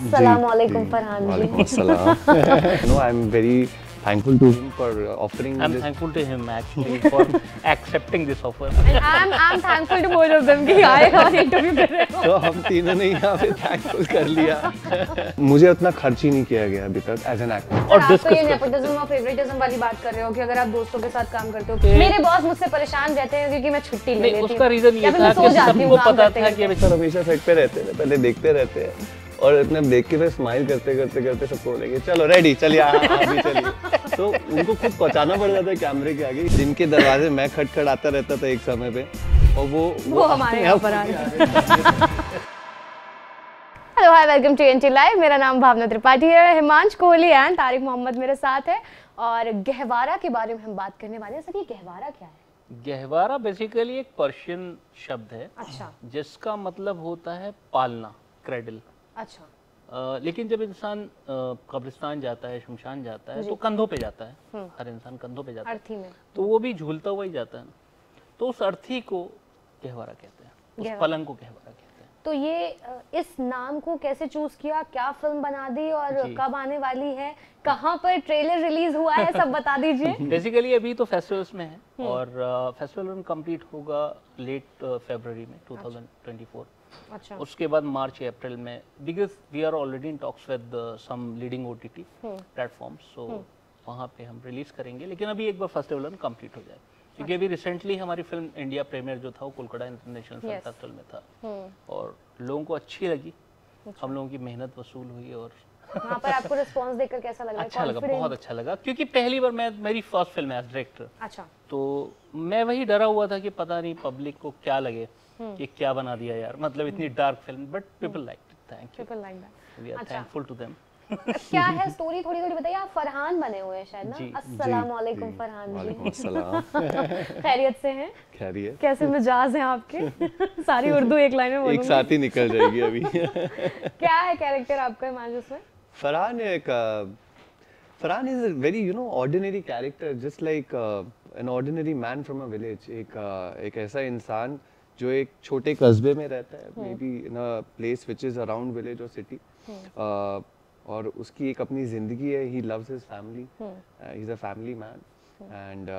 Assalamualaikum Farhan ji. Walaikum assalam. No, I'm very thankful to him for offering I'm this. thankful to him actually for accepting this offer. And I'm thankful to both of them कि आए और interview कर रहे हो. तो हम तीनों ने यहाँ पे थैंकफुल कर लिया. मुझे उतना खर्च ही नहीं किया गया अभी तक एज एन एक्टर. और आप तो ये नेपोटिज्म और फेवरेटिज्म वाली बात कर रहे हो कि अगर आप दोस्तों के साथ काम करते हो. मेरे बॉस मुझसे परेशान रहते हैं क्योंकि मैं छुट्टी ले लेती हूँ. उसका रीजन ये था कि सबको पता था कि सर हमेशा सेट पे रहते हैं, पहले देखते रहते हैं और इतना देख के फिर स्माइल करते करते करते सबको बोलेंगे चलो रेडी चलिए अभी चलिए. तो उनको खुद पहुंचाना पड़ जाता है कैमरे के आगे, जिनके दरवाजे मैं खटखटाता रहता था एक समय पे और वो हमारे यहाँ पर आ गए. Hello hi welcome to NT live. मेरा नाम भावना त्रिपाठी है. हिमांश कोहली एंड तारिक मोहम्मद मेरे साथ है और गहवारा के बारे में हम बात करने वाले हैं. सर ये गहवारा क्या है? गहवारा बेसिकली एक पर्शियन शब्द है. अच्छा. जिसका मतलब होता है पालना, क्रेडल. अच्छा. लेकिन जब इंसान कब्रिस्तान जाता है, शमशान जाता है तो कंधों पे जाता है. हर इंसान कंधों पे जाता है अर्थी में, तो वो भी झूलता हुआ ही जाता है. तो उस अर्थी को गहवारा कहते हैं, उस पलंग को गहवारा कहते हैं. तो ये इस नाम को कैसे चूज किया, क्या फिल्म बना दी और कब आने वाली है, कहाँ पर ट्रेलर रिलीज हुआ है, सब बता दीजिए. बेसिकली अभी तो फेस्टिवल्स में है और फेस्टिवल रन कंप्लीट होगा लेट फरवरी में 2024. अच्छा. उसके बाद मार्च या अप्रैल में, because we are already in talks with some leading OTT platforms, so वहाँ पे हम रिलीज करेंगे. लेकिन अभी एक बार फेस्टिवल रन कंप्लीट हो जाए क्योंकि अभी रिसेंटली हमारी फिल्म इंडिया प्रीमियर जो था वो कोलकाता इंटरनेशनल फिल्म फेस्टिवल में था और लोगों को अच्छी लगी. हम लोगों की मेहनत वसूल हुई और वहाँ पर आपको रिस्पांस देखकर कैसा लगा? अच्छा लगा, बहुत अच्छा लगा क्योंकि पहली बार मेरी फर्स्ट फिल्म है एज डायरेक्टर. अच्छा. तो मैं वही डरा हुआ था कि पता नहीं पब्लिक को क्या लगे कि क्या बना दिया यार, मतलब इतनी dark film, but people like it. Thank you. People like that. We are thankful to them. क्या है स्टोरी, थोड़ी थोड़ी बताइए. आप फरहान बने हुए हैं शायद ना? अस्सलाम वालेकुम फरहान जी. वालेकुम अस्सलाम. खैरियत से हैं? खैरियत. कैसे मिजाज हैं आपके? सारी उर्दू एक लाइन में बोलूंगी. एक साथ ही निकल जाएगी अभी. क्या है कैरेक्टर आपका हिमांशु उसमें? Farhan is a very ordinary character, just like an ordinary man from a village. एक ऐसा इंसान जो एक छोटे कस्बे में रहता है, maybe in a place which is around village or city, और उसकी एक अपनी जिंदगी है. He loves his family. He's a family man and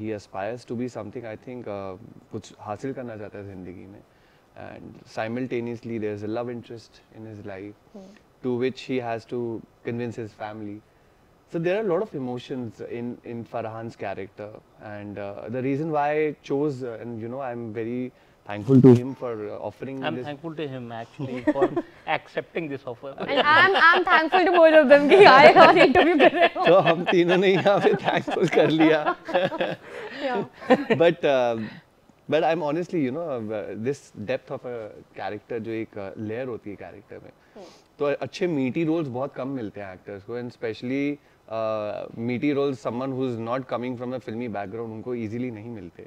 he aspires to be something. I think कुछ हासिल करना चाहता है जिंदगी में, and simultaneously there's a love interest in his life to which he has to convince his family. So there are a lot of emotions in Farhan's character, and the reason why I chose, and I'm very thankful to him for offering I'm this. thankful to him actually for accepting this offer. And I'm thankful to both of them कि आए और interview कर रहे हो. तो हम तीनों ने यहाँ पे thankful कर लिया. But I'm honestly, this depth of a character जो एक layer होती है character में, तो अच्छे meaty roles बहुत कम मिलते हैं actors को, and especially meaty roles someone who's not coming from a filmy background उनको easily नहीं मिलते.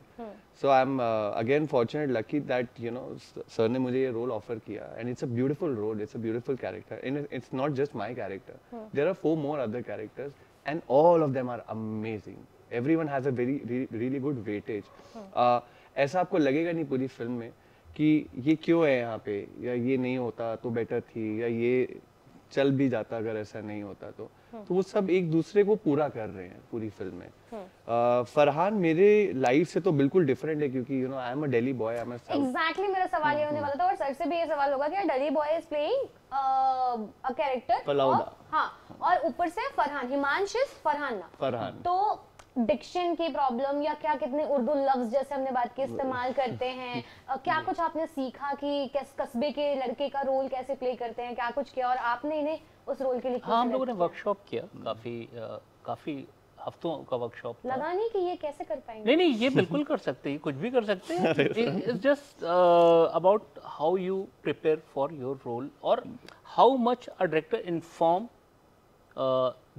So I'm again fortunate, lucky that sir ने मुझे ये role offer किया, and it's a beautiful role, it's a beautiful character, and it's not just my character. There are 4 more other characters, and all of them are amazing. Everyone has a really good weightage. ऐसा आपको लगेगा नहीं पूरी film में कि ये क्यों है यहाँ पे, या ये नहीं होता तो बेटर थी, या ये चल भी जाता अगर ऐसा नहीं होता तो वो सब एक दूसरे को पूरा कर रहे हैं पूरी फिल्म में. फरहान मेरे लाइफ से तो बिल्कुल डिफरेंट है क्योंकि I am a Delhi boy. Exactly मेरा सवाल ये होने वाला था और सर से भी ये सवाल होगा कि Delhi boy is playing a character फलाउदा. हाँ, और ऊपर से फरहान, हिमांशु फरहान ना. फरहान तो डिक्शन की प्रॉब्लम या क्या, कितने उर्दू लफ्ज जैसे हमने बात की इस्तेमाल करते हैं, क्या कुछ आपने सीखा कि किस कस्बे के लड़के का रोल कैसे प्ले करते हैं, क्या कुछ किया और आपने इन्हें उस रोल के लिए? हाँ, हम लोगों ने वर्कशॉप किया, काफी हफ्तों का वर्कशॉप था. लगा नहीं कि ये कैसे कर पाएंगे? नहीं, ये बिल्कुल कर सकते हैं, कुछ भी कर सकते हैं. It's just about how you prepare for your role और how much a director inform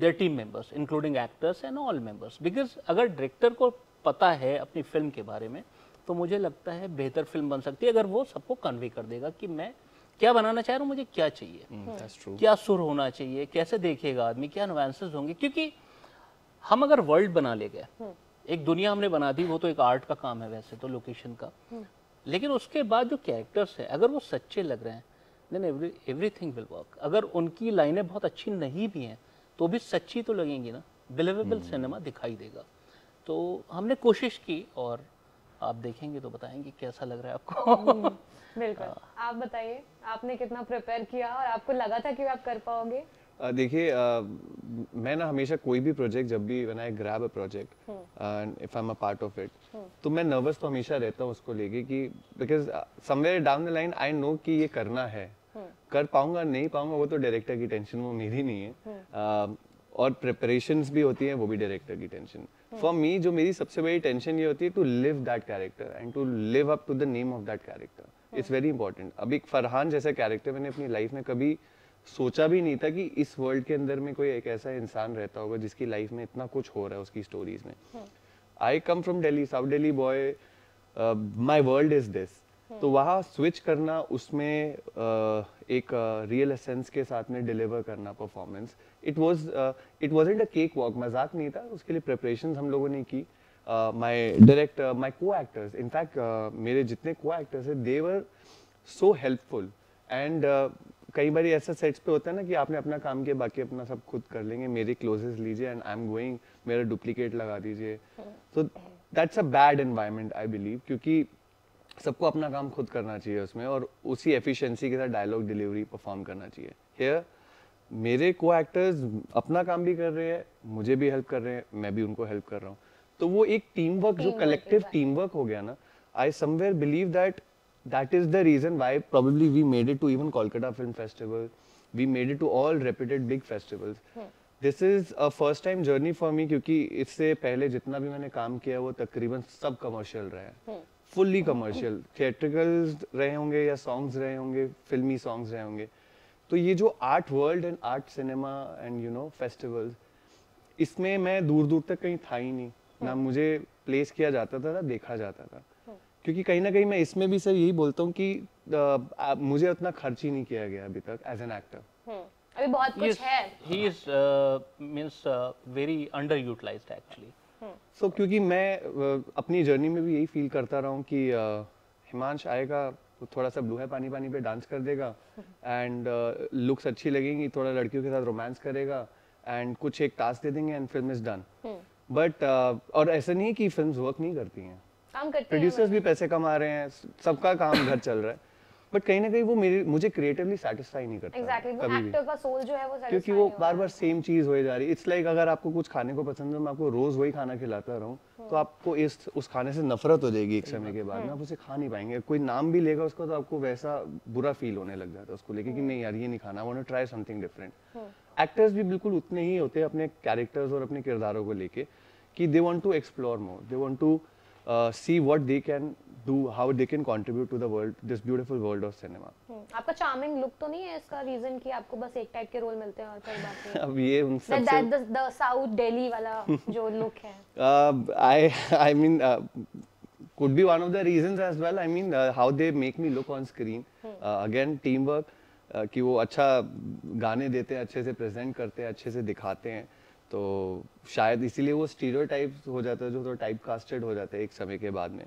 their team members including actors and all members, because अगर डायरेक्टर को पता है अपनी फिल्म के बारे में तो मुझे लगता है बेहतर फिल्म बन सकती है अगर वो सबको कन्वे कर देगा कि मैं क्या बनाना चाह रहा हूँ, मुझे क्या चाहिए, क्या सुर होना चाहिए, कैसे देखेगा आदमी, क्या नुआंसेस होंगे. क्योंकि हम अगर वर्ल्ड बना ले गए, एक दुनिया हमने बना दी, वो तो एक आर्ट का काम है वैसे तो, लोकेशन का, लेकिन उसके बाद जो कैरेक्टर्स है अगर वो सच्चे लग रहे हैं नहीं, एवरीथिंग विल वर्क। अगर उनकी लाइनें बहुत अच्छी नहीं भी हैं तो भी सच्ची तो लगेंगी ना, बिलीवेबल सिनेमा दिखाई देगा। तो हमने कोशिश की और आप देखेंगे तो बताएंगे कैसा लग रहा है आपको। बिल्कुल। आप बताइए, आपने कितना प्रिपेयर किया और आपको लगा था कि आप कर पाओगे? देखिए, मैं ना हमेशा कोई भी प्रोजेक्ट, जब भी when I grab a project and if I am a part of it, तो मैं नर्वस तो हमेशा रहता हूँ उसको लेके कि because somewhere down the line I know कि ये करना है, कर पाऊंगा नहीं पाऊंगा वो तो डायरेक्टर की टेंशन, वो मेरी नहीं है। और प्रिपरेशंस भी होती हैं, वो भी डायरेक्टर की टेंशन। फॉर मी जो मेरी सबसे बड़ी टेंशन ये होती है to live that character and to live up to the name of that character. It's very important. अब एक फरहान जैसा कैरेक्टर मैंने अपनी लाइफ में कभी सोचा भी नहीं था कि इस वर्ल्ड के अंदर में कोई एक ऐसा इंसान रहता होगा जिसकी लाइफ में इतना कुछ हो रहा है उसकी स्टोरीज में। I come from Delhi, South Delhi boy, my world is this. तो वहाँ स्विच करना, उसमें एक रियल एसेंस के साथ में डिलीवर करना performance, it wasn't a cake walk, मजाक नहीं था। उसके लिए प्रिपरेशंस हम लोगों ने की। माय डायरेक्टर, माय को एक्टर्स, इनफैक्ट मेरे जितने को एक्टर्स हैं दे वर सो हेल्पफुल। एंड कई बार ऐसा सेट्स पे होता है ना कि आपने अपना काम किया, बाकी अपना सब खुद कर लेंगे, मेरे क्लोजेस लीजिए एंड आई एम गोइंग, मेरा डुप्लीकेट लगा दीजिए। तो that's a bad environment I believe, क्योंकि सबको अपना काम खुद करना चाहिए उसमें और उसी एफिशिएंसी के साथ डायलॉग डिलीवरी परफॉर्म करना चाहिए। हियर मेरे को एक्टर्स अपना काम भी कर रहे हैं, मुझे भी हेल्प कर रहे हैं, मैं भी उनको हेल्प कर रहा हूँ। तो वो एक टीम वर्क, जो कलेक्टिव टीम वर्क हो गया ना, I somewhere believe that that is the reason why probably we made it to even Kolkata Film Festival, we made it to all reputed big festivals. This is a first time journey for me, क्योंकि इससे पहले जितना भी मैंने काम किया वो तकरीबन सब कमर्शियल रहे हैं, फुल्ली कमर्शियल, थिएट्रिकल रहे होंगे या सॉन्ग्स रहे होंगे, फिल्मी सॉन्ग्स रहे होंगे। तो ये जो art world and art cinema and you know festivals, इसमें मैं दूर दूर तक कहीं था ही नहीं, ना मुझे प्लेस किया जाता था ना देखा जाता था। क्योंकि कहीं ना कहीं मैं इसमें भी सर यही बोलता हूँ कि मुझे उतना खर्च ही नहीं किया गया अभी तक एज एन एक्टर। अभी बहुत कुछ है। He is means very underutilized actually. So क्योंकि मैं अपनी जर्नी में भी यही फील करता रहा हूँ कि हिमांश आएगा तो थोड़ा सा ब्लू है पानी पानी पे डांस कर देगा एंड लुक्स अच्छी लगेंगी, थोड़ा लड़कियों के साथ रोमांस करेगा एंड कुछ एक टास्क दे देंगे and film is done. But और ऐसा नहीं है कि फिल्म्स वर्क नहीं करती हैं, काम करते हैं, प्रोड्यूसर्स भी पैसे कमा रहे हैं, सबका काम घर चल रहा है, बट कहीं ना कहीं वो मुझे क्रिएटिवली सेटिस्फाई नहीं करता। एग्जैक्टली, वो एक्टर का सोल जो है वो satisfy क्योंकि वो नहीं हो बार बार सेम चीज हो जा रही है। इट्स लाइक अगर आपको कुछ खाने को पसंद है, मैं आपको रोज वही खाना खिलाता रहूं तो आपको उस खाने से नफरत हो जाएगी एक समय के बाद में, आप उसे खा नहीं पाएंगे। कोई नाम भी लेगा उसका तो आपको वैसा बुरा फील होने लग जाता है उसको लेके कि नहीं यार ये नहीं खाना, I want to try something different. Actors भी बिल्कुल उतने ही होते हैं अपने कैरेक्टर्स और अपने किरदारों को लेके कि they want to explore more, they want to see what they can do, how they can contribute to the world, this beautiful world of cinema. आपका चार्मिंग लुक तो नहीं है इसका रीजन कि आपको बस एक टाइप के रोल मिलते हैं और कोई बात नहीं? अब ये उन सब से द साउथ दिल्ली वाला जो लुक है, I mean could be one of the reasons as well. I mean how they make me look on screen. Again teamwork, कि वो अच्छा गाने देते हैं, अच्छे से प्रेजेंट करते हैं, अच्छे से दिखाते हैं, तो शायद इसीलिए वो स्टीरियोटाइप हो जाता है, जो तो टाइप कास्टेड हो जाता है एक समय के बाद में।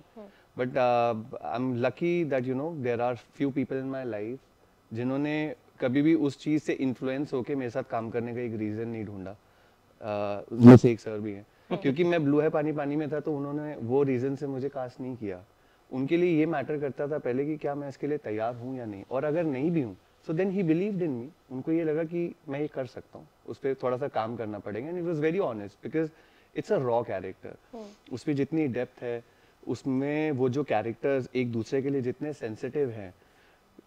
But I am lucky that you know there are few people in my life जिन्होंने कभी भी उस चीज़ से इन्फ्लुएंस होके मेरे साथ काम करने का एक रीज़न नहीं ढूंढा। उनमें से एक सर भी हैं, क्योंकि मैं ब्लू है पानी पानी में था तो उन्होंने वो रीज़न से मुझे कास्ट नहीं किया। उनके लिए ये मैटर करता था पहले कि क्या मैं इसके लिए तैयार हूँ या नहीं, और अगर नहीं भी हूँ so then he believed in me, उनको ये लगा कि मैं ये कर सकता हूँ, उस पर थोड़ा सा काम करना पड़ेगा। and it was very honest because it's a raw character, उसमें जितनी डेप्थ है, उसमें वो जो कैरेक्टर्स एक दूसरे के लिए जितने सेंसिटिव हैं,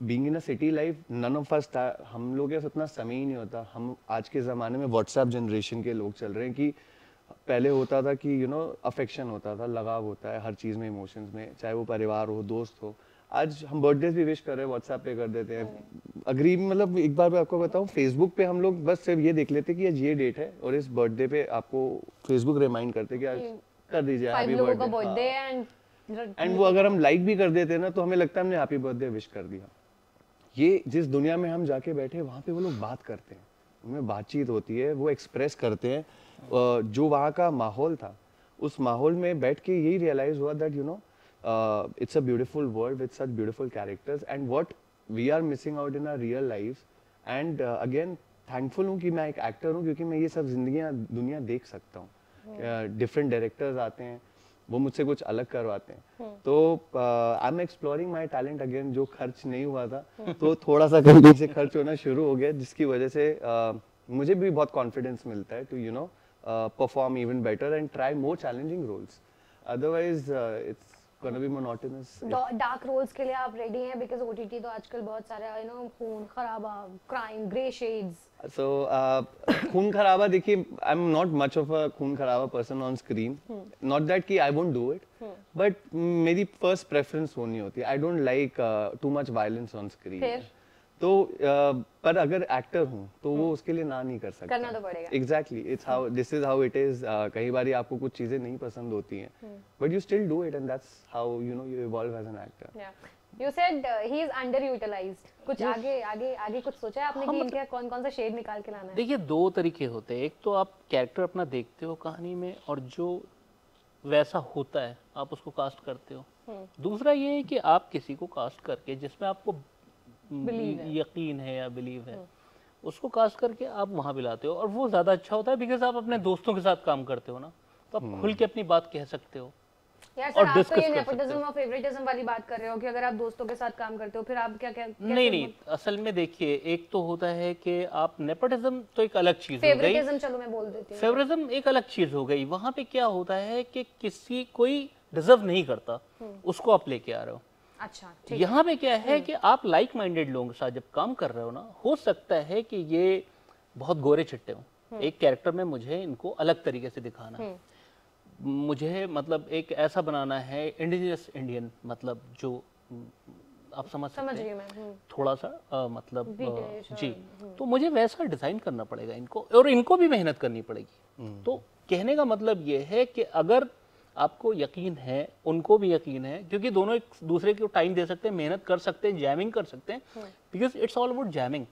being in a city life none of us, हम लोग के उतना समय ही नहीं होता। हम आज के ज़माने में व्हाट्सएप जनरेशन के लोग चल रहे हैं कि पहले होता था कि यू नो अफेक्शन होता था, लगाव होता है हर चीज़ में, इमोशंस में, चाहे वो परिवार हो, दोस्त हो। आज हम बर्थडे भी विश कर रहे हैं, व्हाट्सएप पे कर देते हैं। अग्री, मतलब एक बार मैं आपको बताऊं, फेसबुक पे हम लोग बस सिर्फ ये देख लेते हैं कि आज ये डेट है और इस बर्थडे पे आपको फेसबुक रिमाइंड करते हैं कि आज कर दीजिए हैप्पी बर्थडे, एंड वो अगर हम लाइक भी कर देते हैं ना तो हमें लगता है हमने हैप्पी बर्थडे विश कर दिया। ये जिस दुनिया में हम जाके बैठे वहाँ पे वो लोग बात करते हैं, उनमें बातचीत होती है, वो एक्सप्रेस करते हैं। जो वहाँ का माहौल था, उस माहौल में बैठ के यही रियलाइज हुआ that you no it's a beautiful world with such beautiful characters, and what we are missing out in our real life. And again thankful हूँ कि मैं एक एक्टर हूँ, क्योंकि मैं ये सब दुनिया देख सकता हूँ. डिफरेंट डायरेक्टर्स आते हैं, वो मुझसे कुछ अलग करवाते हैं. तो I am exploring my talent again. जो खर्च नहीं हुआ था तो थोड़ा सा कहीं से खर्च होना शुरू हो गया, जिसकी वजह से मुझे भी बहुत कॉन्फिडेंस मिलता है to you know perform even better and try more challenging roles. Otherwise it's gonna be monotonous. Dark roles के लिए आप रेडी हैं? बिकॉज़ ओटीटी तो आजकल बहुत सारे खून खराबा, क्राइम, ग्रे शेड्स. So खून खराबा, देखिए I am not much of a khoon kharaba person on screen. Not that कि I won't do it, but मेरी फर्स्ट प्रेफरेंस वो नहीं होती. I don't like too much violence on screen. तो पर अगर एक्टर हूँ तो वो उसके लिए ना नहीं कर सकता. करना तो पड़ेगा. Exactly, it's how this is how it is. कई बार आपको कुछ चीजें नहीं पसंद होती हैं, but you still do it and that's how you know you evolve as an actor. You said he is underutilized. कुछ आगे कुछ सोचा है आपने कि इनके कौन-कौन सा शेड निकाल के लाना है? देखिए, दो तरीके होते हैं. एक तो आप कैरेक्टर अपना देखते हो कहानी में और जो वैसा होता है आप उसको कास्ट करते हो. दूसरा ये है कि आप किसी को कास्ट करके जिसमें आपको यकीन है या बिलीव है, उसको कास्ट करके आप वहाँ भी लाते हो और वो ज़्यादा अच्छा होता है. बिकॉज आप अपने दोस्तों के साथ काम करते हो ना, तो आप खुल के अपनी बात कह सकते हो. यार सर, आप तो ये नेपोटिज्म और फेवरेटिज्म वाली बात कर रहे हो कि अगर आप दोस्तों के साथ काम करते हो फिर आप क्या नहीं, असल में देखिए, एक तो होता है कि आप नेपोटिज्म तो एक अलग चीज हो गई. फेवरेटिज्म चलो मैं बोल देती हूँ. फेवरेटिज्म एक अलग चीज हो गई. वहाँ पे क्या होता है कि किसी कोई डिजर्व नहीं करता, उसको आप लेके आ रहे हो. अच्छा, ठीक. यहाँ पे क्या है कि आप लाइक माइंडेड लोगों के साथ जब काम कर रहे हो ना, हो सकता है कि ये बहुत गोरे चिट्टे हो. एक कैरेक्टर में मुझे इनको अलग तरीके से दिखाना है, मुझे मतलब एक ऐसा बनाना है इंडिजिनस इंडियन, मतलब जो आप समझ सकते हैं, थोड़ा सा मतलब जी. तो मुझे वैसा डिजाइन करना पड़ेगा इनको, और इनको भी मेहनत करनी पड़ेगी. तो कहने का मतलब ये है कि अगर आपको यकीन है, उनको भी यकीन है, क्योंकि दोनों एक दूसरे को टाइम दे सकते हैं, मेहनत कर सकते हैं, जैमिंग कर सकते हैं. Because it's all about jamming.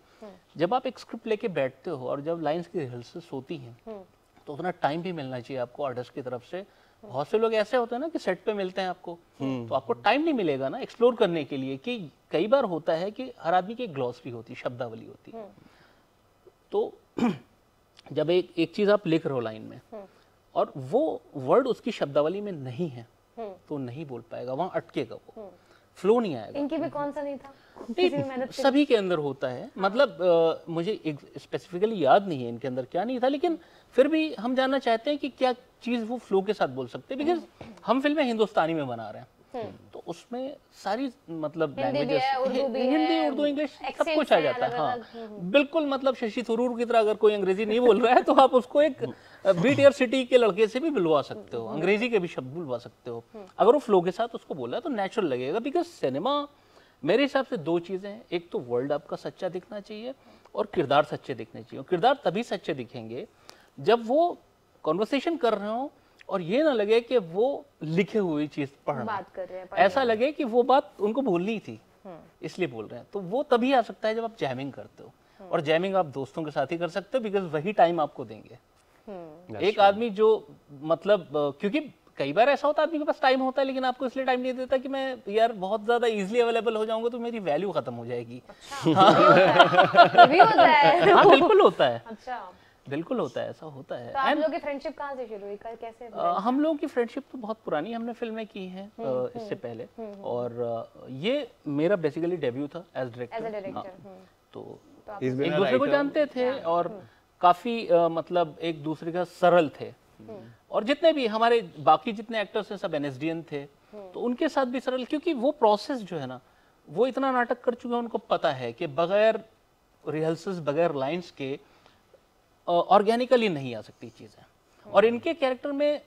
जब आप एक स्क्रिप्ट लेके बैठते हो और जब लाइंस की रिहर्सल्स होती हैं, तो उतना टाइम भी मिलना चाहिए आपको आर्टिस्ट की तरफ से. बहुत से लोग ऐसे होते हैं ना कि सेट पे मिलते हैं आपको, तो आपको टाइम नहीं मिलेगा ना एक्सप्लोर करने के लिए. कि कई बार होता है कि हर आदमी की ग्लॉसरी होती, शब्दावली होती. तो जब एक चीज आप लिख रहे हो लाइन में और वो वर्ड उसकी शब्दावली में नहीं है, तो नहीं बोल पाएगा, वहां अटकेगा, वो फ्लो नहीं आएगा. इनकी भी कौन सा नहीं था? सभी के अंदर होता है. मतलब मुझे स्पेसिफिकली याद नहीं है इनके अंदर क्या नहीं था, लेकिन फिर भी हम जानना चाहते हैं कि क्या चीज वो फ्लो के साथ बोल सकते हैं. बिकॉज हम फिल्में हिंदुस्तानी में बना रहे हैं, तो उसमें सारी मतलब लैंग्वेजेस, हिंदी, उर्दू, इंग्लिश सब कुछ आ जाता है. हाँ, बिल्कुल. मतलब शशि थरूर की तरह अगर कोई अंग्रेजी नहीं बोल रहा है तो आप उसको एक बी टियर सिटी के लड़के से भी बुलवा सकते हो, अंग्रेजी के भी शब्द बुलवा सकते हो. अगर वो फ्लो के साथ उसको बोला तो नेचुरल लगेगा. बिकॉज सिनेमा मेरे हिसाब से दो चीजें हैं. एक तो वर्ल्ड आपका सच्चा दिखना चाहिए और किरदार सच्चे दिखने चाहिए. किरदार तभी सच्चे दिखेंगे जब वो कॉन्वर्सेशन कर रहे हो और ये ना लगे कि वो लिखे हुई चीज पढ़ बात कर रहे हैं, ऐसा लगे कि वो बात उनको बोलनी थी इसलिए बोल रहे हैं. तो वो तभी आ सकता है जब आप जैमिंग करते हो. और जैमिंग आप दोस्तों के साथ ही कर सकते हो, बिकॉज वही टाइम आपको देंगे. एक आदमी जो मतलब क्योंकि कई बार ऐसा होता है आदमी के पास टाइम होता है लेकिन आपको इसलिए टाइम नहीं देता कि मैं यार बहुत ज्यादा इजीली अवेलेबल हो जाऊंगा तो मेरी वैल्यू खत्म हो जाएगी. हाँ, बिल्कुल होता है. अच्छा, बिल्कुल होता है, ऐसा होता है. तो आप लोगों की फ्रेंडशिप कहाँ से शुरू हुई, कैसे? हम लोगों की फ्रेंडशिप तो बहुत पुरानी, हमने फिल्में की हैं इससे पहले. और ये मेरा बेसिकली डेब्यू था एज डायरेक्टर. तो एक दूसरे को जानते थे और काफी मतलब एक दूसरे का सरल थे. और जितने भी हमारे बाकी जितने एक्टर्स हैं सब एनएसडीएन थे, तो उनके साथ भी सरल, क्योंकि वो प्रोसेस जो है ना, वो इतना नाटक कर चुके हैं, उनको पता है कि बगैर रिहर्सल्स, बगैर लाइंस के ऑर्गेनिकली नहीं आ सकती चीजें. और इनके कैरेक्टर में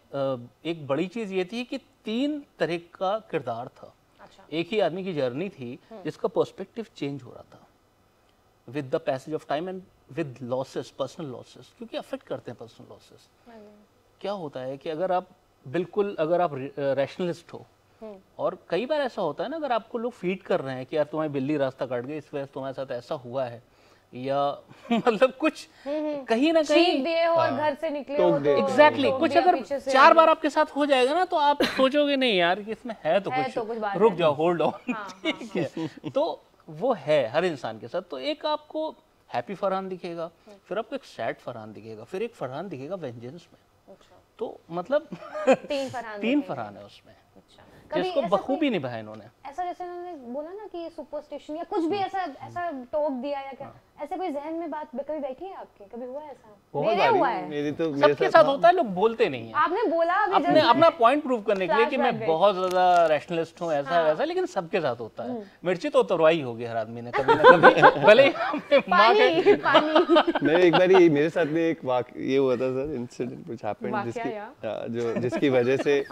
एक बड़ी चीज ये थी कि 3 तरह का किरदार था. एक ही आदमी की जर्नी थी जिसका पर्सपेक्टिव चेंज हो रहा था with the passage of time and with losses, personal losses, क्योंकि अफेक्ट करते हैं पर्सनल लॉसेस. क्या होता है कि अगर आप रैशनलिस्ट हो, और कई बार ऐसा होता है ना, अगर आपको लोग फीड कर रहे हैं कि यार तुम्हारी बिल्ली रास्ता काट गई, इस वजह से तुम्हारे साथ ऐसा हुआ है, या मतलब कुछ कहीं ना कहीं दिए हो और घर से निकले हो, तो एग्जैक्टली कुछ अगर 4 बार आपके साथ हो जाएगा ना, तो आप सोचोगे नहीं यार कि इसमें है तो कुछ रुक जाओ, होल्ड ऑन. ठीक है. तो वो है हर इंसान के साथ। तो एक आपको हैप्पी फरहान दिखेगा, फिर आपको एक सैड फरहान दिखेगा, फिर एक फरहान दिखेगा वेंजेंस में। तो मतलब तीन फरहान है उसमें, जिसको बखूबी निभाया इन्होंने। ऐसा जैसे उन्होंने बोला ना कि सुपरस्टिशन या कुछ भी ऐसा टोक दिया या क्या, ऐसे कोई जहन में बात कभी बैठी है आपके, कभी हुआ है ऐसा? मेरे हुआ है, मेरी तो सबके साथ होता है, लोग बोलते नहीं है। आपने बोला अपने अपना पॉइंट प्रूव करने के लिए कि मैं बहुत ज्यादा रैशनलिस्ट हूँ, ऐसा वैसा, लेकिन सबके साथ होता है। मिर्ची तो उतरवाई होगी हर आदमी ने कभी ना कभी, भले ही माँ के मैं एक बार मेरे साथ में एक ये हुआ था सर, इंसिडेंट व्हिच हैपेंड, जिसकी वजह से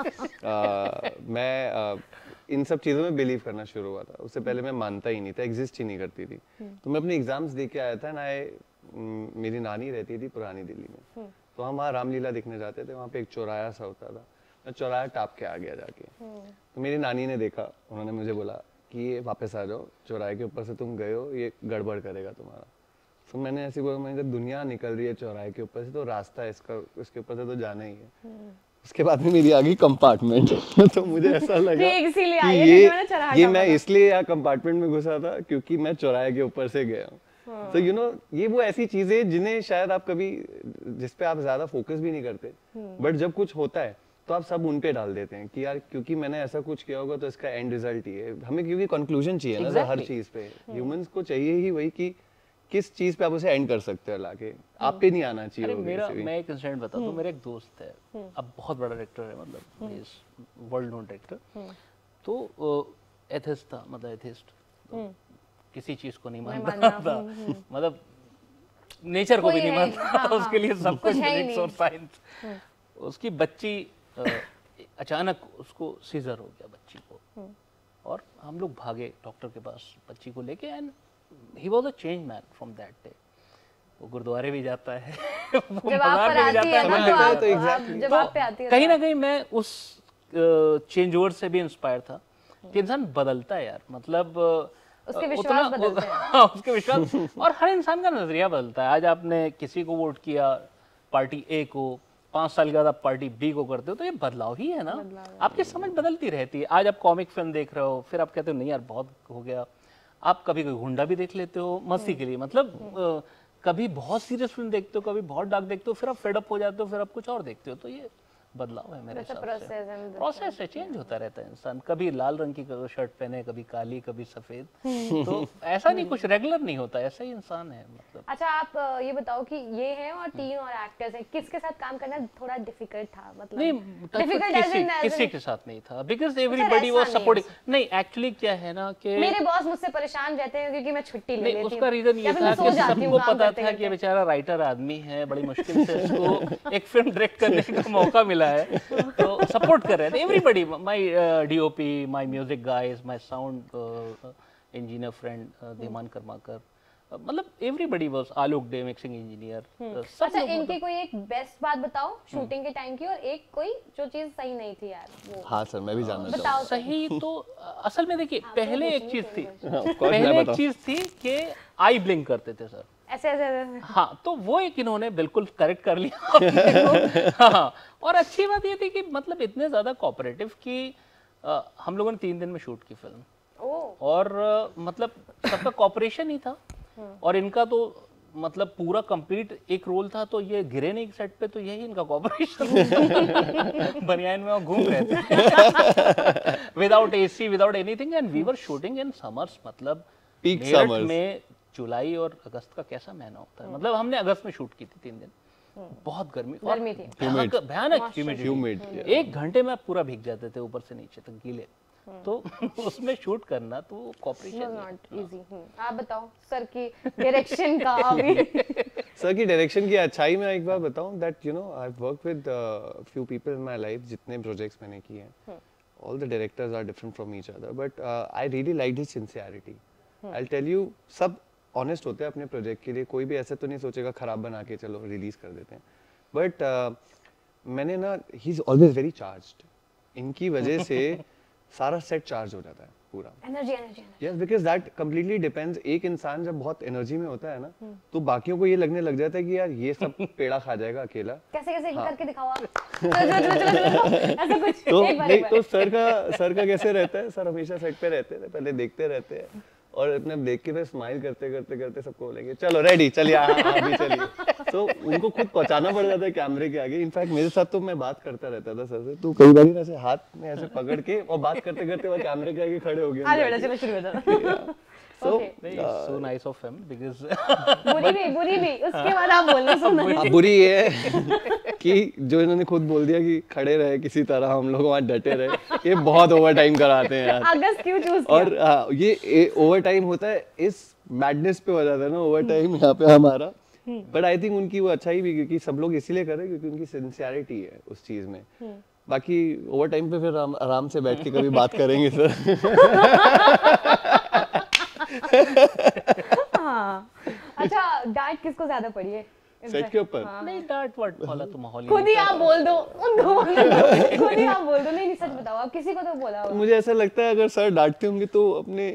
मैं इन सब चीज़ों में बिलीव करना शुरू हुआ था। उससे पहले मैं मानता ही नहीं था, एग्जिस्ट ही नहीं करती थी। तो मैं अपने एग्जाम्स दे के आया था ना, मेरी नानी रहती थी पुरानी दिल्ली में, तो हम वहाँ रामलीला देखने जाते थे। वहाँ पे एक चौराहा सा होता था, मैं चौराहा टाप के आ गया जाके। तो मेरी नानी ने देखा, उन्होंने मुझे बोला कि ये वापस आ जाओ, चौराहे के ऊपर से तुम गए हो, ये गड़बड़ करेगा तुम्हारा। तो मैंने ऐसे बोला, मैंने जब दुनिया निकल रही है चौराहे के ऊपर से, तो रास्ता है इसके ऊपर से तो जाना ही है। उसके बाद में मेरी आ गई कंपार्टमेंट। तो मुझे ऐसा लगा कि ये मैं इसलिए यहाँ कंपार्टमेंट में घुसा था क्योंकि मैं चौराहे के ऊपर से गया हूँ। तो ये वो ऐसी चीजें जिन्हें शायद आप कभी, जिस पे आप ज्यादा फोकस भी नहीं करते, बट जब कुछ होता है तो आप सब उन पे डाल देते हैं कि यार क्योंकि मैंने ऐसा कुछ किया होगा तो इसका एंड रिजल्ट ही है। हमें क्योंकि कंक्लूजन चाहिए ना हर चीज पे, ह्यूमंस को चाहिए ही वही कि किस चीज पे आप उसे एंड कर सकते हो लाके, आप पे नहीं आना चाहिए। अरे मैं एक इंसिडेंट बताता हूँ। मेरा एक दोस्त है, अब बहुत बड़ा डायरेक्टर है, मतलब इज वर्ल्ड नोन डायरेक्टर। तो एथिस्ट था, मतलब एथिस्ट, किसी चीज को नहीं मानता था, मतलब नेचर को भी नहीं मानता था, उसके लिए सब कुछ फिजिक्स और साइंस। उसकी बच्ची अचानक उसको सीजर हो गया बच्ची को, और हम लोग भागे डॉक्टर के पास बच्ची को लेके, and he was a change man from that day। वो गुरुद्वारे भी जाता है, वो बाजार में भी जाता है, जब आप पे आती है कहीं ना कहीं मैं उस चेंज ओवर से भी इंस्पायर था कि इंसान बदलता है यार, मतलब उसके विश्वास बदलते हैं। उसके विश्वास और हर इंसान का नजरिया बदलता है। आज आपने किसी को वोट किया पार्टी ए को, 5 साल के बाद आप पार्टी बी को करते हो, तो ये बदलाव ही है ना, आपकी समझ बदलती रहती है। आज आप कॉमिक फिल्म देख रहे हो, फिर आप कहते हो नहीं यार बहुत हो गया, आप कभी कोई गुंडा भी देख लेते हो मस्ती के लिए, मतलब कभी बहुत सीरियस फिल्म देखते हो, कभी बहुत डार्क देखते हो, फिर आप फेड अप हो जाते हो, फिर आप कुछ और देखते हो। तो ये बदलाव है मेरे हिसाब से, प्रोसेस है, चेंज होता रहता है इंसान। कभी लाल रंग की शर्ट पहने, कभी काली, कभी सफेद, तो ऐसा नहीं, कुछ रेगुलर नहीं होता, ऐसा ही इंसान है मतलब। अच्छा आप ये बताओ कि ये है और 3 और एक्टर्स हैं, किसके साथ काम करना थोड़ा डिफिकल्ट था? मतलब नहीं, किसी के साथ नहीं था, बिकॉज़ एवरीबॉडी वाज सपोर्टिंग। नहीं, एक्चुअली क्या है ना कि मेरे बॉस मुझसे परेशान रहते हैं क्योंकि मैं छुट्टी ले लेती हूं। उसका रीजन ये था कि सबको पता था कि ये बेचारा राइटर आदमी है, बड़ी मुश्किल से इसको एक फिल्म डायरेक्ट करने का मौका मिला है, तो सपोर्ट कर रहे थे everybody, my DOP, my music guys, my sound engineer friend Dhiman Karmakar, मतलब everybody was, Alok De mixing engineer, सब। अच्छा इनकी कोई एक बेस्ट बात बताओ शूटिंग के टाइम की, और एक कोई जो चीज सही नहीं थी यार वो। हाँ सर, मैं भी जानना चाहूंगा। सही तो असल में देखिए, पहले एक चीज थी कि आई ब्लिंक करते थे सर, ऐसे। हाँ, तो वो एक इन्होंने बिल्कुल करेक्ट कर लिया। हाँ, और अच्छी बात ये थी कि मतलब इतने ज्यादा कोऑपरेटिव कि हम लोगों ने 3 दिन में शूट की फिल्म, और मतलब सबका कोऑपरेशन ही था। और इनका तो मतलब पूरा कंप्लीट एक रोल था, तो ये गिरे नहीं सेट पे, तो यही इनका कोऑपरेशन। बनियान में वो घूम रहे थे without AC, without anything, and we were shooting in summers, मतलब पीक समर्स में। जुलाई और अगस्त का कैसा महीना होता है, मतलब हमने अगस्त में शूट की थी 3 दिन, बहुत गर्मी थी, भयानक ह्यूमिड, 1 घंटे में आप पूरा भीग जाते थे ऊपर से नीचे तक गीले। तो उसमें शूट करना तो कोऑपरेशन नॉट इजी। आप बताओ सर की डायरेक्शन का अभी। सर की डायरेक्शन की अच्छाई में एक बार बताऊं, that you know I have worked with few people in my life, जितने प्रोजेक्ट्स मैंने किए हैं, all the directors are different from each other, but I really liked his sincerity. I will tell you, सब honest होते हैं अपने project के लिए, कोई भी ऐसे तो नहीं सोचेगा खराब बना के चलो रिलीज कर देते हैं, बट मैंने ना, he is always very charged, इनकी वजह से सारा सेट चार्ज हो जाता है पूरा, energy. Yes, because that completely depends. एक इंसान जब बहुत एनर्जी में होता है ना, तो बाकियों को ये लगने लग जाता है कि यार ये सब पेड़ा खा जाएगा अकेला। कैसे करके दिखाओ आप, ऐसा कुछ। तो नहीं, तो सर का कैसे रहता है, सर हमेशा सेट पे रहते हैं, पहले देखते रहते हैं, और अपने देख के फिर स्माइल करते करते करते सबको बोलेंगे चलो रेडी चलिए अभी चलिए। तो उनको खुद पहुंचाना पड़ जाता है कैमरे के आगे। इनफैक्ट मेरे साथ तो मैं बात करता रहता था सर से, तो कई बार ऐसे हाथ में ऐसे पकड़ के और बात करते करते वो कैमरे के आगे खड़े हो गए। आज बेटा चलो शुरू करो। So, so nice of him because बुरी भी उसके बाद आप बोलना सुनना। बुरी ये है कि जो इन्होंने खुद बोल दिया कि खड़े रहे किसी तरह, हम लोग वहाँ डटे रहे, ये बहुत ओवर टाइम कराते हैं यार। अगस्त क्यों चूज किया? और ये ओवर टाइम होता है इस मैडनेस पे हो जाता है ना ओवर टाइम यहाँ पे हमारा। बट आई थिंक उनकी वो अच्छाई भी, क्योंकि सब लोग इसीलिए कर रहे हैं क्योंकि उनकी सिंसियरिटी है उस चीज में। बाकी ओवर टाइम पे फिर हम आराम से बैठ के कभी बात करेंगे सर। हाँ। अच्छा, डांट किसको ज्यादा पड़ी है सेट के ऊपर? नहीं डांट वाट वाला तो माहौल ही खुद ही आप बोल दो, उनको बोलने दो, खुद ही आप बोल दो। नहीं सच बताओ, आप किसी को तो बोला होगा। मुझे ऐसा लगता है अगर सर डांटते होंगे तो अपने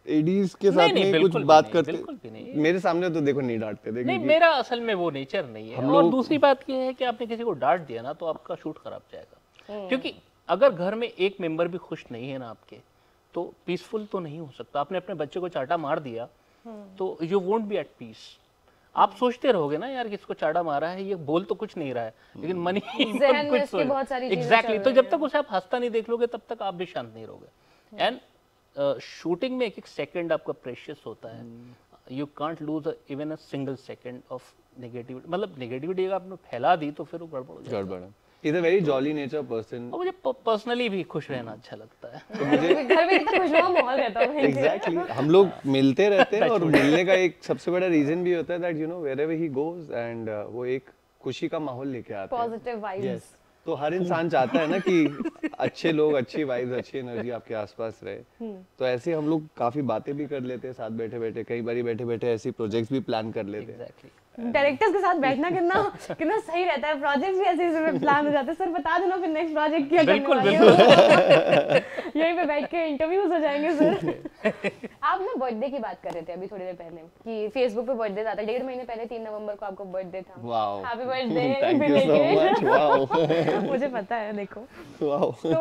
एडीज के साथ में कुछ बात करते। बिल्कुल भी नहीं। मेरे सामने तो देखो नहीं डांटते थे। नहीं, मेरा असल में वो नेचर नहीं है। और दूसरी बात ये है कि आपने किसी को डांट दिया ना तो आपका शूट खराब जाएगा। क्योंकि अगर घर में एक मेंबर भी खुश नहीं है ना आपके, तो पीसफुल तो नहीं हो सकता। आपने अपने बच्चे को चाटा मार दिया तो you won't be at peace. आप सोचते रहोगे ना यार किसको चाटा मारा है, ये बोल तो कुछ नहीं रहा है लेकिन मनी ज़हन में इसकी बहुत सारी चीजें एग्जैक्टली। चल तो रही जब तक उसे आप हंसता नहीं देख लोगे तब तक आप भी शांत नहीं रहोगे। एंड शूटिंग में एक एक सेकंड आपका प्रेशियस होता है। You can't loose even a single second of negativity. मतलब नेगेटिविटी अगर आपने फैला दी तो फिर वो गड़बड़ हो जाएगा। गड़बड़ है। He's a very jolly nature person. और मुझे पर्सनली भी खुश रहना अच्छा लगता है। तो मुझे घर में इतना खुशनुमा माहौल रहता है। एग्जैक्टली हम लोग मिलते रहते हैं और मिलने का एक सबसे बड़ा रीजन भी होता है that you no wherever he goes and वो एक खुशी का माहौल लेके आते हैं। Positive vibes. तो हर इंसान चाहता है ना कि अच्छे लोग, अच्छी वाइब्स, अच्छी एनर्जी आपके आसपास रहे। तो ऐसे हम लोग काफी बातें भी कर लेते हैं साथ बैठे बैठे, कई बार बैठे बैठे ऐसी प्रोजेक्ट्स भी प्लान कर लेते हैं। एग्जैक्टली। डायरेक्टर्स के साथ बैठना कितना सही रहता है। प्रोजेक्ट्स भी ऐसे प्लान हो जाते हैं। सर बता दो ना फिर नेक्स्ट प्रोजेक्ट क्या करने वाले हो। यहीं पे बैठ के इंटरव्यूज हो जाएंगे सर। आप ना बर्थडे की बात कर रहे थे अभी थोड़ी देर पहले कि फेसबुक पे बर्थडे था, 1.5 महीने पहले 3 नवंबर को आपको बर्थडे था। Wow, happy birthday. Thank you so much. Wow, मुझे पता है, देखो। वाओ। तो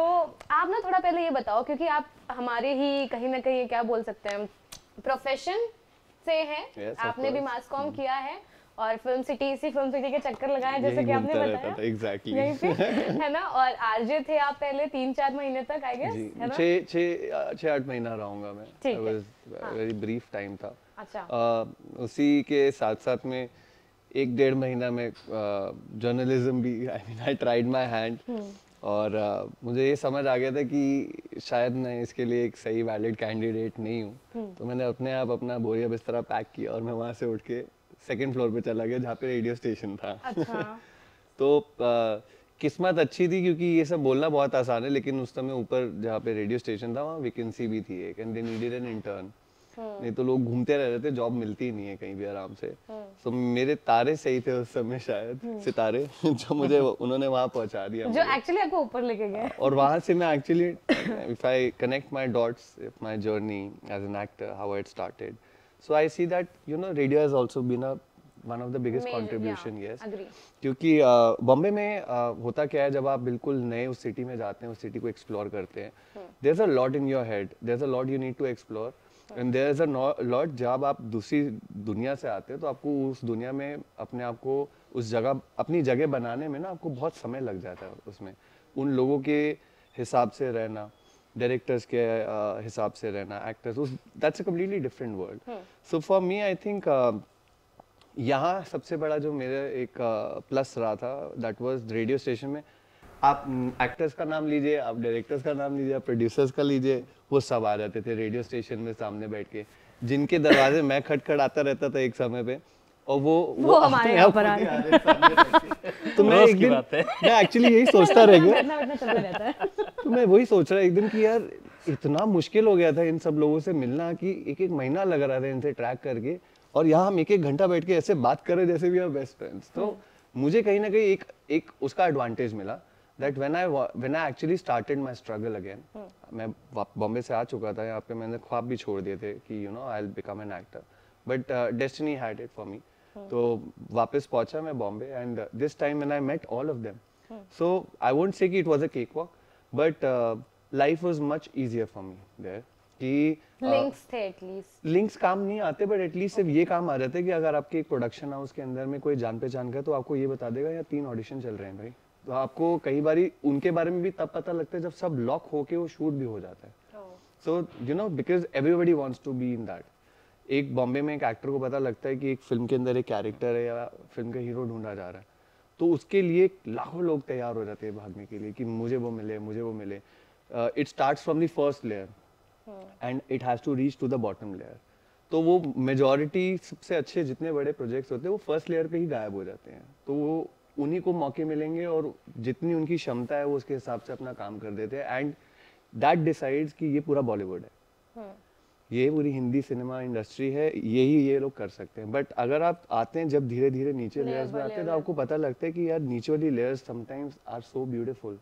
आप ना थोड़ा पहले ये बताओ, क्योंकि आप हमारे ही कहीं ना कहीं क्या बोल सकते हैं प्रोफेशन से हैं। Yes, आपने भी मास कॉम किया है और फिल्म सिटी के चक्कर लगाए हैं, जैसे कि आपने बताया। एग्जैक्टली यहीं पे है ना। और आरजे थे आप पहले 3-4 महीने तक, आई गेस, है ना? 6-8 महीना रहूंगा मैं। ठीक है। वेरी ब्रीफ टाइम था। अच्छा। उसी के साथ साथ में 1-1.5 महीना में जर्नलिज्म भी, I mean I tried my hand. और मुझे ये समझ आ गया था कि शायद मैं इसके लिए एक सही वैलिड कैंडिडेट नहीं हूँ। तो मैंने अपने आप अपना बोरिया बिस्तरा पैक किया और मैं वहाँ से उठ के 2nd फ्लोर पे चला गया जहाँ पे रेडियो स्टेशन था। अच्छा। तो किस्मत अच्छी थी क्योंकि ये सब बोलना बहुत आसान है, लेकिन उस समय ऊपर जहाँ पे रेडियो स्टेशन था वहाँ वैकेंसी भी थी एक, and they needed an intern. नहीं तो लोग घूमते रह रहे थे, जॉब मिलती ही नहीं है कहीं भी आराम से। तो मेरे तारे सही थे उस समय, शायद सितारे, जो मुझे उन्होंने वहाँ पहुँचा दिया, जो एक्चुअली आपको ऊपर लेके गए। और वहाँ से मैं actually if I connect my dots, if my journey as an actor, how it started, so I see that you know radio has also been a one of the biggest contribution. Yes, क्योंकि बॉम्बे में होता क्या है, जब आप बिल्कुल नए उस सिटी में जाते हैं, उस सिटी को एक्सप्लोर करते हैं, there is a lot in your head, there is a lot you need to explore, and there is a lot, जब आप दूसरी दुनिया से आते हैं तो आपको उस दुनिया में अपने आप को उस जगह, अपनी जगह बनाने में ना आपको बहुत समय लग जाता है। उसमें उन लोगों के हिसाब से रहना, डायरेक्टर्स के हिसाब से रहना, actors, that's a completely different world. So for me I think यहाँ सबसे बड़ा जो मेरा एक प्लस रहा था, दैट वाज रेडियो स्टेशन में आप एक्टर्स का नाम लीजिए, आप डायरेक्टर्स का नाम लीजिए, आप प्रोड्यूसर्स का लीजिए, वो सब आ जाते थे रेडियो स्टेशन में सामने बैठ के, जिनके दरवाजे मैं खटखटाता रहता था एक समय पे, और वो हमारे यहाँ पर आ रहे थे। तो मैं एक दिन मैं एक्चुअली यही सोचता रह गया, तो मैं वही सोच रहा एक दिन कि यार इतना मुश्किल हो गया था इन सब लोगों से मिलना कि 1-1 महीना लग रहा था इनसे ट्रैक करके, और यहाँ हम 1-1 घंटा बैठ के ऐसे बात कर रहे जैसे वी आर बेस्ट फ्रेंड्स। तो मुझे कहीं ना कहीं एक उसका एडवांटेज मिला, that when I actually started my struggle again, मैं बॉम्बे से आ चुका था यहाँ पे, मैंने ख्वाब भी छोड़ दिए थे कि you know I will become an actor, but destiny had it for me. तो वापस पहुंचा मैं Bombay, and this time when I met all of them, so I won't say कि it was a cake walk, but life was much easier for me there. कि links थे at least. Links काम नहीं आते, बट एटलीस्ट सिर्फ ये काम आ जाते हैं कि अगर आपके एक प्रोडक्शन हाउस के अंदर में कोई जान पहचान का है तो आपको ये बता देगा या 3 ऑडिशन चल रहे हैं भाई, तो आपको कई बारी उनके बारे में भी तब पता लगता है जब सब लॉक होके वो शूट भी हो जाता है। So you know because everybody wants to be in that. एक बॉम्बे में एक एक्टर को पता लगता है कि एक फिल्म के अंदर एक कैरेक्टर है या फिल्म का हीरो ढूंढा जा रहा है, तो उसके लिए लाखों लोग तैयार हो जाते हैं भागने के लिए कि मुझे वो मिले, मुझे वो मिले। It starts from the first layer and it has to reach to the bottom layer. तो वो मेजॉरिटी सबसे अच्छे जितने बड़े प्रोजेक्ट्स होते हैं वो फर्स्ट लेयर पे ही गायब हो जाते हैं, तो वो उन्हीं को मौके मिलेंगे और जितनी उनकी क्षमता है वो उसके हिसाब से अपना काम कर देते हैं, एंड दैट डिसाइड्स कि ये पूरा बॉलीवुड है, ये पूरी हिंदी सिनेमा इंडस्ट्री है, यही ये लोग कर सकते हैं। बट अगर आप आते हैं जब धीरे धीरे नीचे लेयर्स में आते हैं तो आपको पता लगता है कि यार नीचे वाली layers sometimes are so beautiful,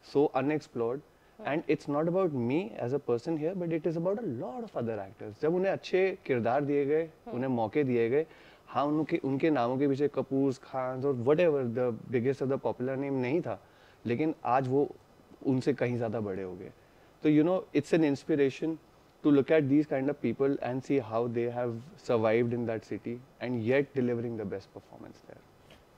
so unexplored, and it's not about me as a person here but it is about a lot of other actors. जब उन्हें अच्छे किरदार दिए गए, उन्हें मौके दिए गए, हाँ उनके नामों के पीछे कपूर, खान और whatever the biggest of the popular name नहीं था, लेकिन आज वो उनसे कहीं ज्यादा बड़े हो गए। तो you know it's an inspiration to look at these kind of people and see how they have survived in that city and yet delivering the best performance there.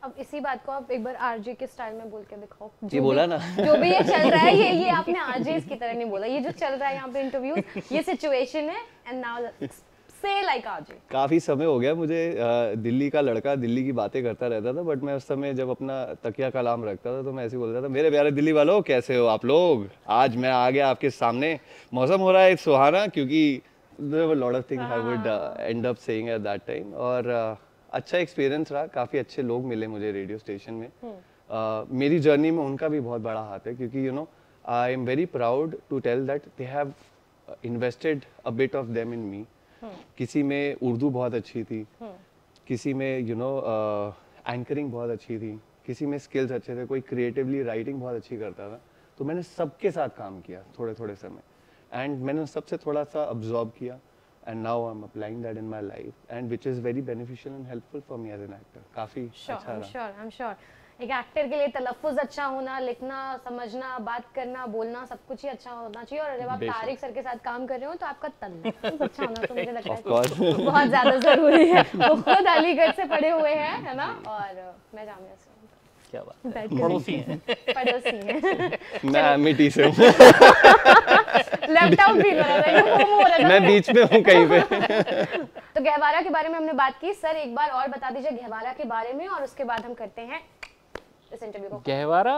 अब इसी बात को आप एक बार आरजे के स्टाइल में बोल के दिखाओ। ये बोला ना जो भी ये चल रहा है, ये आपने आरजे की तरह नहीं बोला, ये जो चल रहा है यहाँ पे इंटरव्यू, ये सिचुएशन है एंड नाउ से लाइक आरजे। काफी समय हो गया मुझे, दिल्ली का लड़का दिल्ली की बातें करता रहता था, बट मैं उस समय जब अपना तकिया कलाम रखता था तो मैं ऐसे बोलता था, मेरे प्यारे दिल्ली वालों कैसे हो आप लोग, आज मैं आ गया आपके सामने, मौसम हो रहा है सुहाना, क्योंकि there were a lot of things I would end up saying at that time। और अच्छा एक्सपीरियंस रहा, काफी अच्छे लोग मिले मुझे रेडियो स्टेशन में। मेरी जर्नी में उनका भी बहुत बड़ा हाथ है, क्योंकि you know I am very proud to tell that they have invested a bit of them in me. किसी में उर्दू बहुत अच्छी थी, किसी में यू नो एंकरिंग बहुत अच्छी थी, किसी में स्किल्स अच्छे थे, कोई क्रिएटिवली राइटिंग बहुत अच्छी करता था। तो मैंने सबके साथ काम किया थोड़े थोड़े समय, एंड मैंने सबसे थोड़ा सा अब्जॉर्ब किया, and now I am applying that in my life, and which is very beneficial and helpful for me as an actor. काफी अच्छा रहा। आई एम श्योर एक एक्टर के लिए तलफ्फुज़ अच्छा होना, लिखना, समझना, बात करना, बोलना, सब कुछ ही अच्छा होना चाहिए। और जब आप तारिक सर के साथ काम कर रहे हो तो आपका तलफ्फुज़ अच्छा होना तो मुझे लगता है कि बहुत ज्यादा जरूरी है। वो खुद अलीगढ़ से पढ़े हुए हैं, है ना, और मैं जामिया से। क्या बात है, पड़ोसी हैं। पड़ोसी हैं। मैं एमिटी से हूँ। लेफ्ट आउट फील हो रहा है, मैं बीच में हूँ कहीं पे। तो गहवारा के बारे में हमने बात की, सर एक बार और बता दीजिए गहवारा के बारे में, और उसके बाद हम करते हैं इस इंटरव्यू को। गहवारा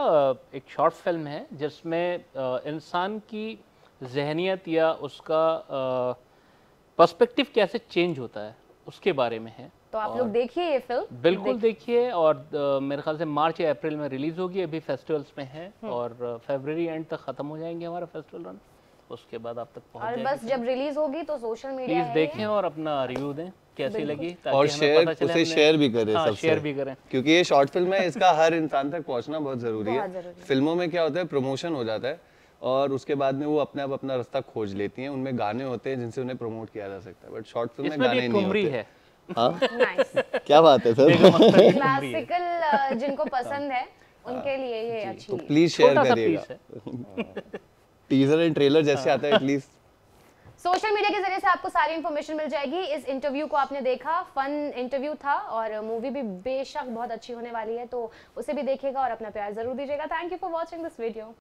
एक शॉर्ट फिल्म है जिसमें इंसान की जहनियत या उसका पर्सपेक्टिव कैसे चेंज होता है उसके बारे में है। तो आप लोग देखिए ये फिल्म, बिल्कुल देखिए, और मेरे ख्याल से मार्च या अप्रैल में रिलीज होगी, अभी फेस्टिवल्स में है, और फरवरी एंड तक खत्म हो जाएंगे हमारा फेस्टिवल रन, उसके बाद आप तक पहुंच जाएंगे। और बस जब रिलीज होगी तो सोशल मीडिया प्लीज देखें और अपना रिव्यू दें कैसी लगी, और उसे शेयर भी करें, हाँ, सबसे शेयर भी करें, क्योंकि ये शॉर्ट फिल्म है, इसका हर इंसान तक पहुंचना बहुत जरूरी है। फिल्मों में क्या होता है, प्रमोशन हो जाता है और उसके बाद में वो अपने आप अपना रास्ता खोज लेती हैं, उनमें गाने होते हैं जिनसे उन्हें प्रमोट किया जा सकता है, बट शॉर्ट फिल्म में गाने नहीं होते है। हाँ क्या बात है सर। क्लासिकल जिनको पसंद है उनके लिए ये अच्छी, तो प्लीज शेयर करिएगा। टीजर एंड ट्रेलर जैसे आता है एटलीस्ट सोशल मीडिया के जरिए से आपको सारी इन्फॉर्मेशन मिल जाएगी। इस इंटरव्यू को आपने देखा, फन इंटरव्यू था, और मूवी भी बेशक बहुत अच्छी होने वाली है, तो उसे भी देखिएगा और अपना प्यार जरूर दीजिएगा। Thank you for watching this video.